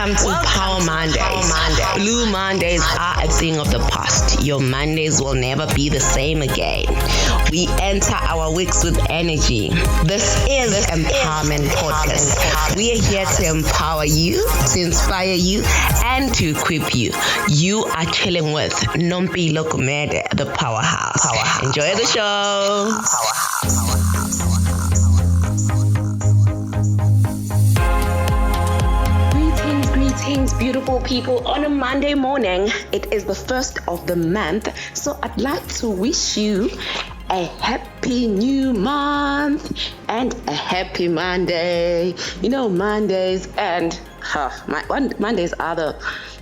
Welcome to Power Mondays. Blue Mondays are a thing of the past. Your Mondays will never be the same again. We enter our weeks with energy. This is Empowerment Podcast. We are here to empower you, to inspire you, and to equip you. You are chilling with Nompilo Gumede, the powerhouse. Enjoy the show. Greetings, beautiful people. On a Monday morning, it is the first of the month, so I'd like to wish you a happy new month and a happy Monday. You know, Mondays and Mondays are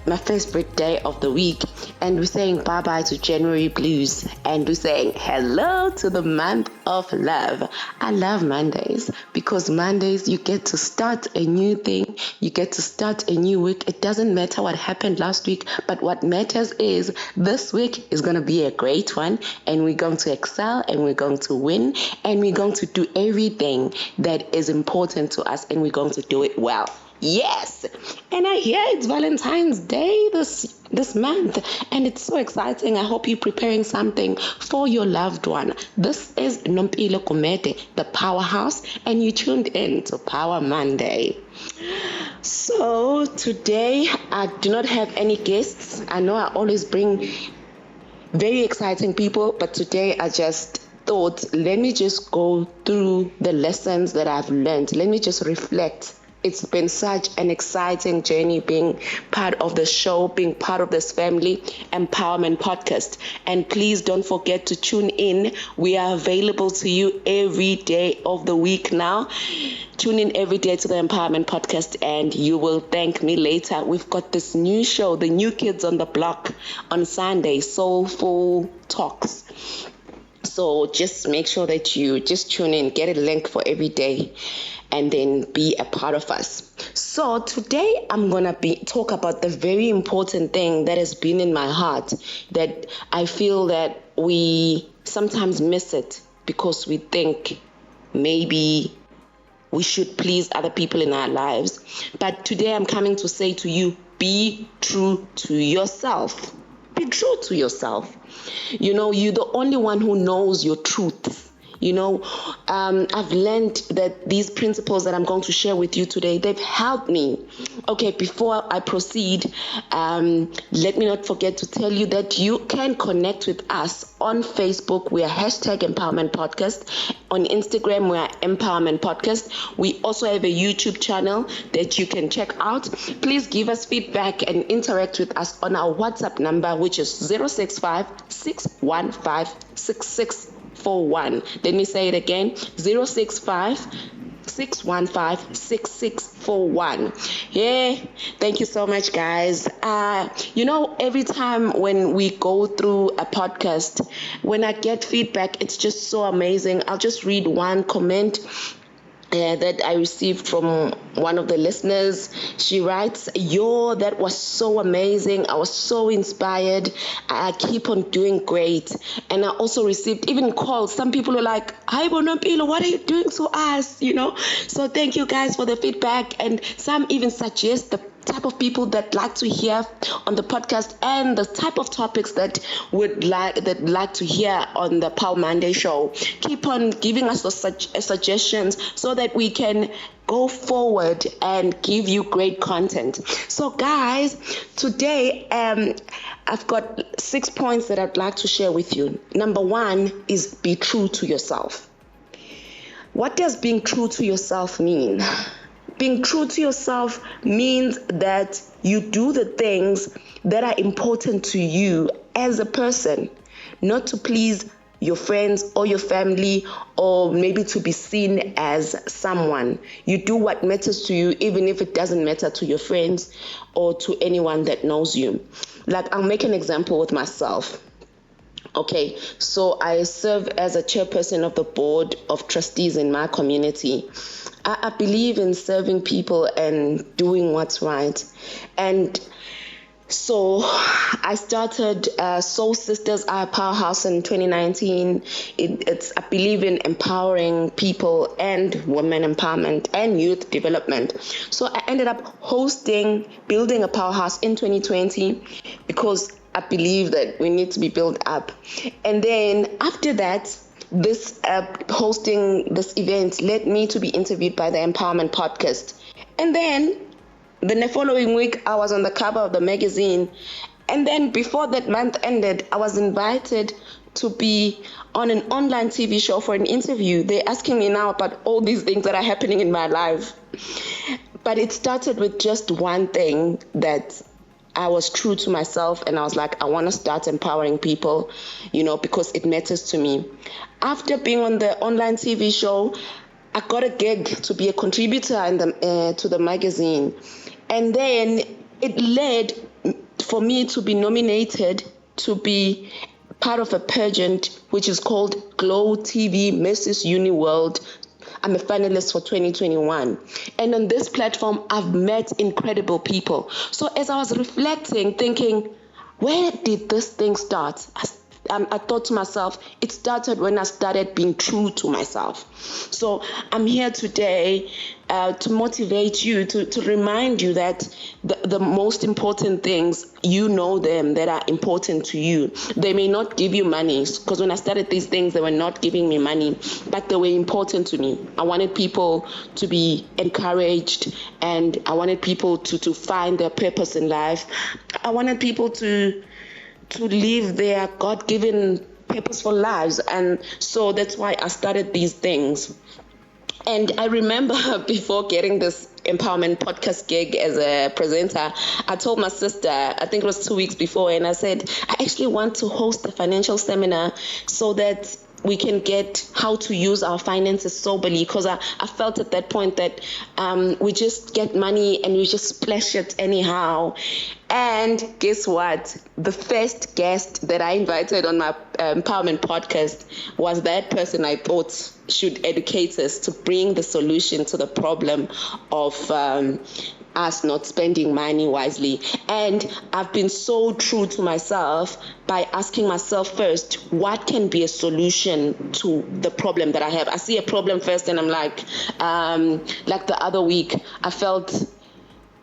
my favorite day of the week, and we're saying bye-bye to January blues, and we're saying hello to the month of love. I love Mondays because Mondays you get to start a new thing, you get to start a new week. It doesn't matter what happened last week, but what matters is this week is going to be a great one, and we're going to excel, and we're going to win, and we're going to do everything that is important to us, and we're going to do it well. Yes, and I hear it's Valentine's Day this month, and it's so exciting. I hope you're preparing something for your loved one. This is Nompilo Gumede, the powerhouse, and you tuned in to Power Monday. So today I do not have any guests. I know I always bring very exciting people, but today I just thought, let me just go through the lessons that I've learned. Let me just reflect. It's been such an exciting journey being part of the show, being part of this family empowerment podcast. And please don't forget to tune in. We are available to you every day of the week now. Tune in every day to the empowerment podcast and you will thank me later. We've got this new show, the New Kids on the Block, on Sunday, Soulful Talks. So just make sure that you just tune in, get a link for every day, and then be a part of us. So today I'm going to talk about the very important thing that has been in my heart, that I feel that we sometimes miss it because we think maybe we should please other people in our lives. But today I'm coming to say to you, be true to yourself. Be true to yourself. You know, you're the only one who knows your truth. You know, I've learned that these principles that I'm going to share with you today, they've helped me. Okay, before I proceed, let me not forget to tell you that you can connect with us on Facebook. We are #Empowerment Podcast. On Instagram, we are Empowerment Podcast. We also have a YouTube channel that you can check out. Please give us feedback and interact with us on our WhatsApp number, which is 065-615-6641. Let me say it again, 065-615-6641. Yeah, thank you so much, guys. You know, every time when we go through a podcast, when I get feedback, it's just so amazing. I'll just read one comment that I received from one of the listeners. She writes, that was so amazing. I was so inspired. I keep on doing great. And I also received even calls. Some people are like, hi, Nompilo, what are you doing to us? You know, so thank you guys for the feedback. And some even suggest the type of people that like to hear on the podcast and the type of topics that like to hear on the Power Monday show. Keep on giving us those suggestions so that we can go forward and give you great content. So guys, today I've got 6 points that I'd like to share with you. Number 1 is be true to yourself. What does being true to yourself mean? Being true to yourself means that you do the things that are important to you as a person, not to please your friends or your family, or maybe to be seen as someone. You do what matters to you, even if it doesn't matter to your friends or to anyone that knows you. Like, I'll make an example with myself. Okay, so I serve as a chairperson of the board of trustees in my community. I believe in serving people and doing what's right. And So I started Soul Sisters, our powerhouse in 2019. I believe in empowering people and women empowerment and youth development. So I ended up building a powerhouse in 2020 because I believe that we need to be built up. And then after that, this hosting this event led me to be interviewed by the Empowerment Podcast. And then the following week, I was on the cover of the magazine. And then before that month ended, I was invited to be on an online TV show for an interview. They're asking me now about all these things that are happening in my life. But it started with just one thing, that I was true to myself, and I was like, I want to start empowering people, because it matters to me. After being on the online TV show, I got a gig to be a contributor to the magazine. And then it led for me to be nominated to be part of a pageant which is called Glow TV Mrs. Uniworld. I'm a finalist for 2021. And on this platform, I've met incredible people. So as I was reflecting, thinking, where did this thing start? I thought to myself, it started when I started being true to myself. So I'm here today to motivate you, to remind you that the most important things, them that are important to you. They may not give you money, because when I started these things, they were not giving me money, but they were important to me. I wanted people to be encouraged, and I wanted people to find their purpose in life. I wanted people to live their God-given purposeful lives. And so that's why I started these things. And I remember before getting this empowerment podcast gig as a presenter, I told my sister, I think it was 2 weeks before, and I said, I actually want to host a financial seminar so that we can get how to use our finances soberly, because I felt at that point that we just get money and we just splash it anyhow. And guess what? The first guest that I invited on my empowerment podcast was that person I thought should educate us to bring the solution to the problem of us not spending money wisely. And I've been so true to myself by asking myself first, what can be a solution to the problem that I have? I see a problem first, and I'm like the other week, I felt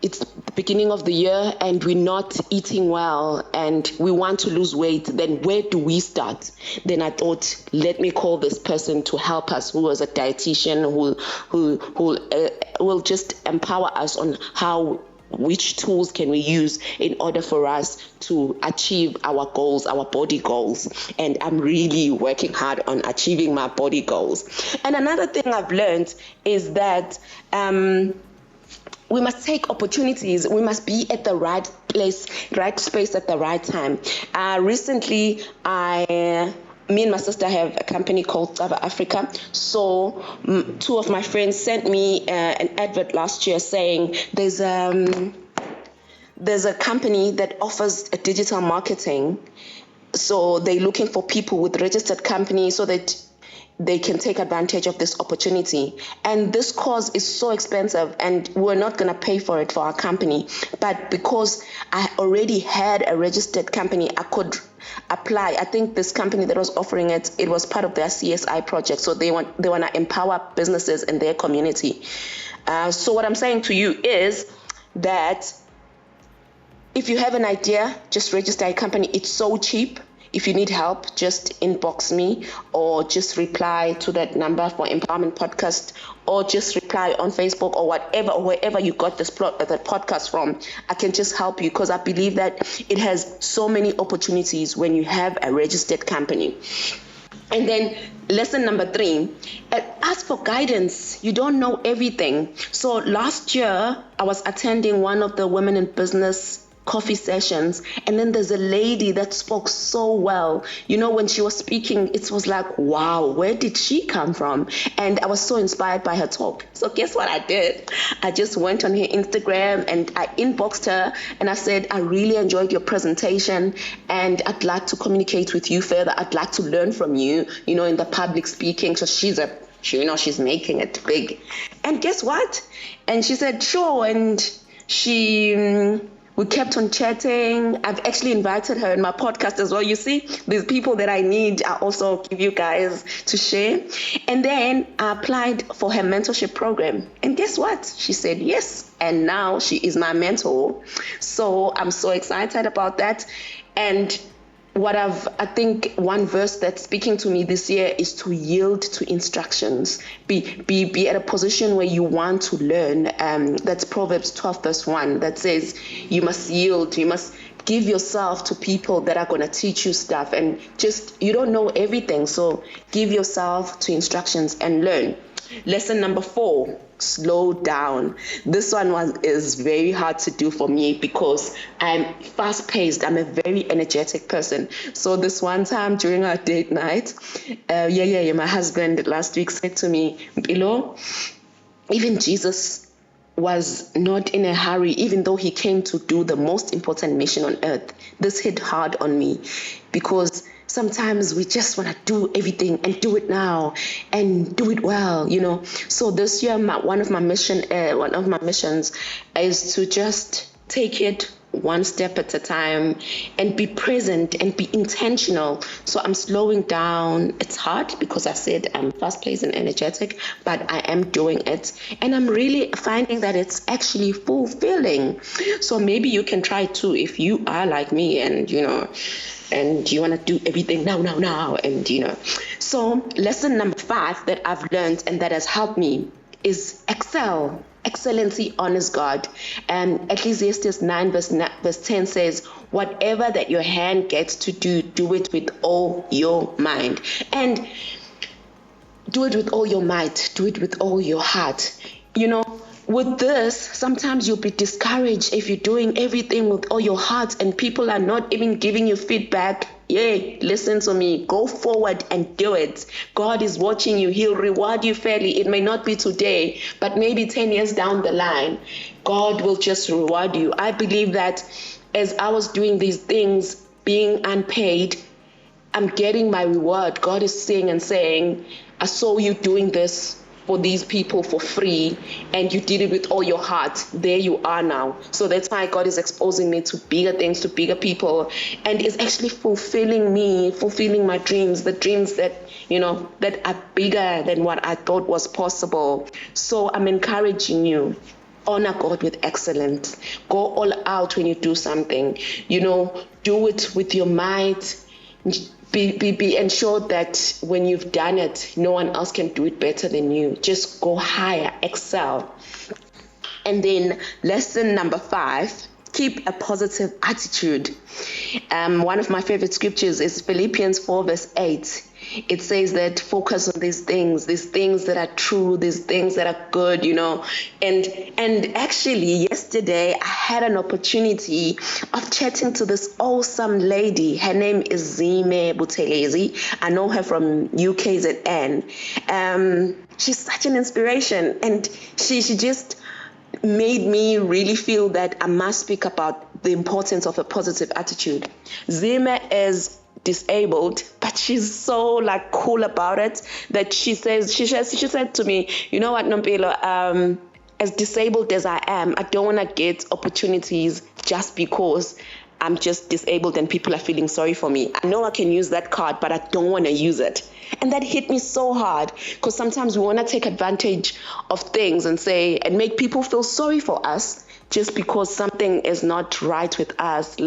it's the beginning of the year and we're not eating well and we want to lose weight. Then where do we start? Then I thought, let me call this person to help us, who was a dietitian, who will just empower us on which tools can we use in order for us to achieve our goals, our body goals. And I'm really working hard on achieving my body goals. And another thing I've learned is that we must take opportunities. We must be at the right place, right space at the right time. Recently, me and my sister have a company called Saba Africa. So two of my friends sent me an advert last year saying there's a company that offers a digital marketing. So they're looking for people with registered companies so that they can take advantage of this opportunity. And this course is so expensive and we're not going to pay for it for our company. But because I already had a registered company, I could apply. I think this company that was offering it was part of their CSI project. So they want to empower businesses in their community. So what I'm saying to you is that if you have an idea, just register a company. It's so cheap. If you need help, just inbox me or just reply to that number for Empowerment Podcast, or just reply on Facebook or whatever, or wherever you got the podcast from. I can just help you, because I believe that it has so many opportunities when you have a registered company. And then lesson number 3, ask for guidance. You don't know everything. So last year, I was attending one of the Women in Business coffee sessions, and then there's a lady that spoke so well. When she was speaking, it was like, wow, where did she come from? And I was so inspired by her talk. So guess what I did? I just went on her Instagram and I inboxed her and I said, I really enjoyed your presentation and I'd like to communicate with you further. I'd like to learn from you, in the public speaking. So she's making it big. And guess what? And she said, sure. And We kept on chatting. I've actually invited her in my podcast as well. You see, these people that I need, I also give you guys to share. And then I applied for her mentorship program. And guess what? She said yes. And now she is my mentor. So I'm so excited about that. And I think one verse that's speaking to me this year is to yield to instructions. Be at a position where you want to learn. That's Proverbs 12 verse 1 that says you must yield, you must give yourself to people that are going to teach you stuff, and just, you don't know everything, so give yourself to instructions and learn. Lesson number 4, slow down. This one is very hard to do for me because I'm fast-paced. I'm a very energetic person. So this one time during our date night, my husband last week said to me, Nompilo, even Jesus was not in a hurry, even though he came to do the most important mission on earth. This hit hard on me because sometimes we just want to do everything and do it now and do it well, So this year, one of my missions is to just take it one step at a time and be present and be intentional. So I'm slowing down. It's hard because I said I'm fast-paced and energetic, but I am doing it. And I'm really finding that it's actually fulfilling. So maybe you can try too if you are like me and, and you want to do everything now, and, So lesson number 5 that I've learned and that has helped me is excel. Excellency honors God. And Ecclesiastes 9 verse 10 says, whatever that your hand gets to do, do it with all your mind. And do it with all your might. Do it with all your heart. With this, sometimes you'll be discouraged if you're doing everything with all your heart and people are not even giving you feedback. Yay, listen to me. Go forward and do it. God is watching you. He'll reward you fairly. It may not be today, but maybe 10 years down the line, God will just reward you. I believe that as I was doing these things, being unpaid, I'm getting my reward. God is saying, I saw you doing this for these people for free, and you did it with all your heart. There you are now. So that's why God is exposing me to bigger things, to bigger people, and is actually fulfilling my dreams, the dreams that, that are bigger than what I thought was possible. So I'm encouraging you. Honor God with excellence. Go all out when you do something. Do it with your might. Be ensured that when you've done it, no one else can do it better than you. Just go higher, excel. And then lesson number 5, keep a positive attitude. One of my favorite scriptures is Philippians 4 verse 8. It says that focus on these things that are true, these things that are good, And actually, yesterday, I had an opportunity of chatting to this awesome lady. Her name is Zime Butelezi. I know her from UKZN. She's such an inspiration, and she just made me really feel that I must speak about the importance of a positive attitude. Zime is disabled, but she's so cool about it that she said to me, you know what, Nompilo, as disabled as I am, I don't want to get opportunities just because I'm just disabled and people are feeling sorry for me. I know I can use that card, but I don't want to use it. And that hit me so hard because sometimes we want to take advantage of things and make people feel sorry for us just because something is not right with us.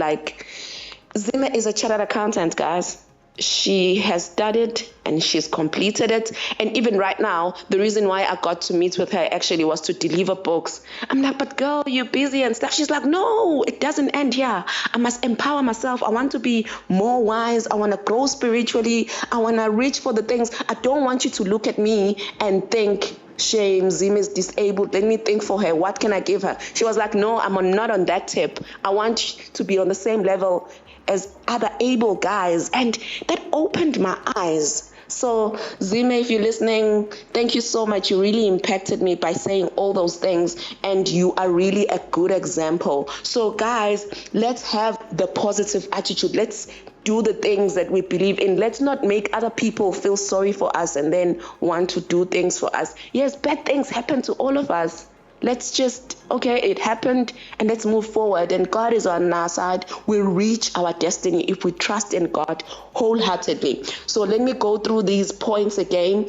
Zima is a chartered accountant, guys. She has studied and she's completed it. And even right now, the reason why I got to meet with her actually was to deliver books. I'm like, but girl, you're busy and stuff. She's like, no, it doesn't end here. I must empower myself. I want to be more wise. I want to grow spiritually. I want to reach for the things. I don't want you to look at me and think, shame, Zim is disabled. Let me think for her. What can I give her? She was like, no, I'm not on that tip. I want to be on the same level as other able guys. And that opened my eyes. So Zime, if you're listening, thank you so much. You really impacted me by saying all those things, and you are really a good example. So guys, let's have the positive attitude. Let's do the things that we believe in. Let's not make other people feel sorry for us and then want to do things for us. Yes, bad things happen to all of us. Okay, it happened and let's move forward. And God is on our side. We'll reach our destiny if we trust in God wholeheartedly. So let me go through these points again.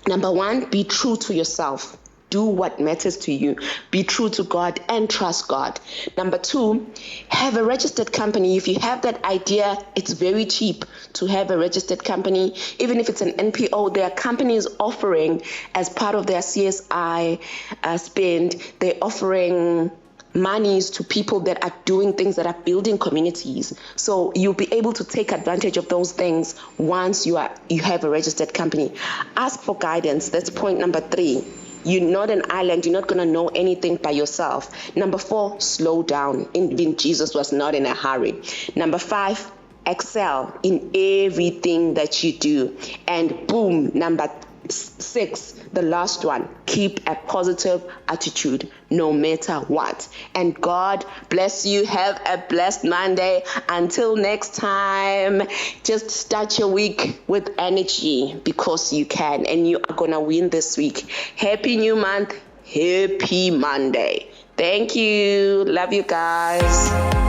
Number 1, be true to yourself. Do what matters to you. Be true to God and trust God. Number 2, have a registered company. If you have that idea, it's very cheap to have a registered company. Even if it's an NPO, there are companies offering, as part of their CSI spend, they're offering monies to people that are doing things that are building communities. So you'll be able to take advantage of those things once you have a registered company. Ask for guidance. That's point number 3. You're not an island. You're not going to know anything by yourself. Number 4, slow down. Even Jesus was not in a hurry. Number 5, excel in everything that you do. And boom, number 6, the last one, keep a positive attitude no matter what. And God bless you. Have a blessed Monday. Until next time, just start your week with energy, because you can, and you are gonna win this week. Happy new month. Happy Monday. Thank you. Love you guys.